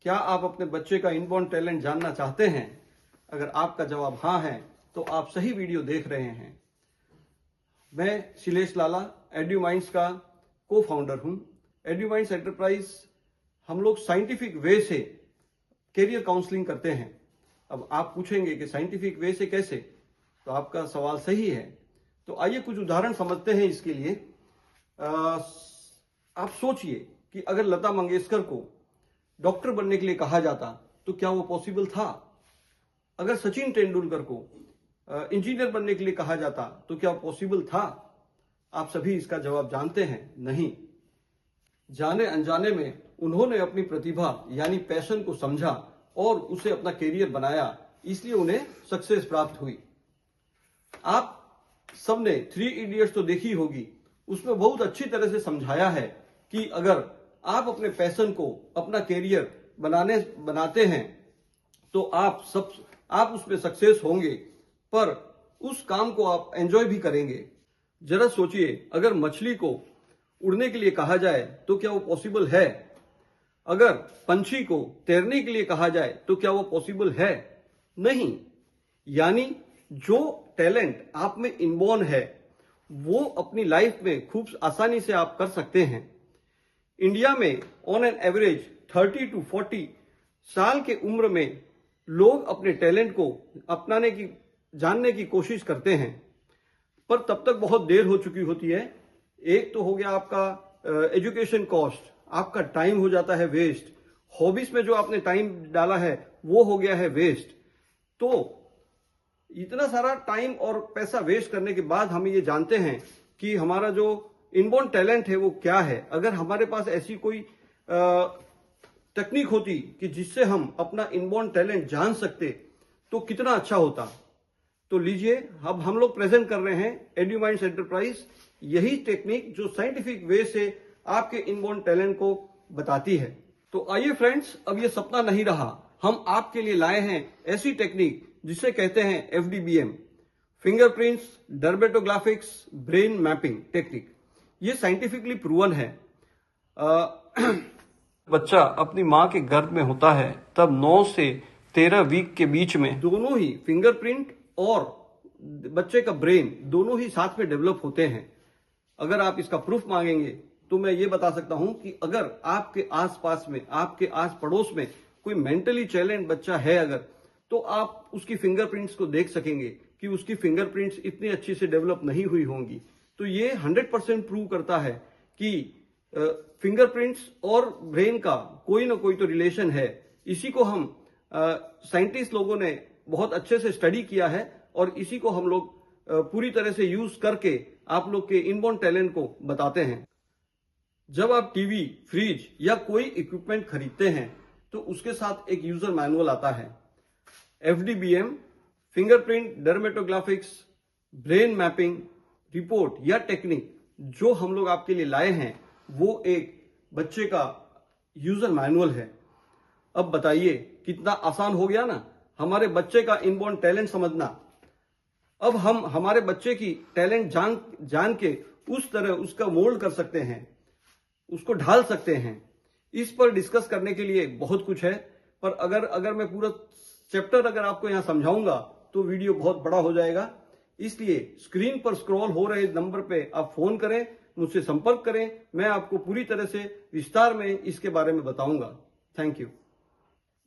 क्या आप अपने बच्चे का इनबॉर्न टैलेंट जानना चाहते हैं? अगर आपका जवाब हाँ है तो आप सही वीडियो देख रहे हैं। मैं शिलेश लाला एड्यूमाइंड्स का को फाउंडर हूं। एड्यूमाइंड्स एंटरप्राइज हम लोग साइंटिफिक वे से कैरियर काउंसलिंग करते हैं। अब आप पूछेंगे कि साइंटिफिक वे से कैसे, तो आपका सवाल सही है। तो आइए कुछ उदाहरण समझते हैं इसके लिए। आप सोचिए कि अगर लता मंगेशकर को डॉक्टर बनने के लिए कहा जाता तो क्या वो पॉसिबल था? अगर सचिन तेंदुलकर को इंजीनियर बनने के लिए कहा जाता तो क्या पॉसिबल था? आप सभी इसका जवाब जानते हैं, नहीं। जाने अनजाने में उन्होंने अपनी प्रतिभा यानी पैशन को समझा और उसे अपना कैरियर बनाया, इसलिए उन्हें सक्सेस प्राप्त हुई। आप सबने 3 इडियट्स तो देखी होगी, उसमें बहुत अच्छी तरह से समझाया है कि अगर आप अपने पैशन को अपना कैरियर बनाते हैं तो आप उसमें सक्सेस होंगे, पर उस काम को आप एंजॉय भी करेंगे। जरा सोचिए, अगर मछली को उड़ने के लिए कहा जाए तो क्या वो पॉसिबल है? अगर पंछी को तैरने के लिए कहा जाए तो क्या वो पॉसिबल है? नहीं। यानी जो टैलेंट आप में इनबॉर्न है वो अपनी लाइफ में खूब आसानी से आप कर सकते हैं। इंडिया में ऑन एन एवरेज 30 to 40 साल के उम्र में लोग अपने टैलेंट को जानने की कोशिश करते हैं, पर तब तक बहुत देर हो चुकी होती है। एक तो हो गया आपका एजुकेशन कॉस्ट, आपका टाइम हो जाता है वेस्ट, हॉबीज में जो आपने टाइम डाला है वो हो गया है वेस्ट। तो इतना सारा टाइम और पैसा वेस्ट करने के बाद हम ये जानते हैं कि हमारा जो इनबॉर्न टैलेंट है वो क्या है। अगर हमारे पास ऐसी कोई टेक्निक होती कि जिससे हम अपना इनबॉर्न टैलेंट जान सकते तो कितना अच्छा होता। तो लीजिए, अब हम लोग प्रेजेंट कर रहे हैं एड्यूमाइंड्स एंटरप्राइज, यही टेक्निक जो साइंटिफिक वे से आपके इनबॉर्न टैलेंट को बताती है। तो आइए फ्रेंड्स, अब ये सपना नहीं रहा, हम आपके लिए लाए हैं ऐसी टेक्निक जिसे कहते हैं FDBM, fingerprints dermatographics brain mapping technique. ये साइंटिफिकली प्रूवन है। बच्चा अपनी माँ के गर्भ में होता है तब 9 से 13 वीक के बीच में दोनों ही फिंगरप्रिंट और बच्चे का ब्रेन दोनों ही साथ में डेवलप होते हैं। अगर आप इसका प्रूफ मांगेंगे तो मैं ये बता सकता हूं कि अगर आपके आसपास में, आपके आस पड़ोस में कोई मेंटली चैलेंज बच्चा है अगर, तो आप उसकी फिंगरप्रिंट्स को देख सकेंगे कि उसकी फिंगरप्रिंट्स इतनी अच्छी से डेवलप नहीं हुई होंगी। तो ये 100% प्रूव करता है कि फिंगरप्रिंट्स और ब्रेन का कोई ना कोई तो रिलेशन है। इसी को हम साइंटिस्ट लोगों ने बहुत अच्छे से स्टडी किया है और इसी को हम लोग पूरी तरह से यूज करके आप लोग के इनबॉर्न टैलेंट को बताते हैं। जब आप टीवी, फ्रिज या कोई इक्विपमेंट खरीदते हैं तो उसके साथ एक यूजर मैनुअल आता है। FDBM, fingerprint dermatographics brain mapping report या टेक्निक जो हम लोग आपके लिए लाए हैं वो एक बच्चे का यूजर मैनुअल है। अब बताइए, कितना आसान हो गया ना हमारे बच्चे का इनबॉर्न टैलेंट समझना। अब हम हमारे बच्चे की टैलेंट जान के उस तरह उसका मोल्ड कर सकते हैं, उसको ढाल सकते हैं। इस पर डिस्कस करने के लिए बहुत कुछ है, पर अगर मैं पूरा चैप्टर अगर आपको यहां समझाऊंगा तो वीडियो बहुत बड़ा हो जाएगा। इसलिए स्क्रीन पर स्क्रॉल हो रहे नंबर पे आप फोन करें, मुझसे संपर्क करें, मैं आपको पूरी तरह से विस्तार में इसके बारे में बताऊंगा। Thank you.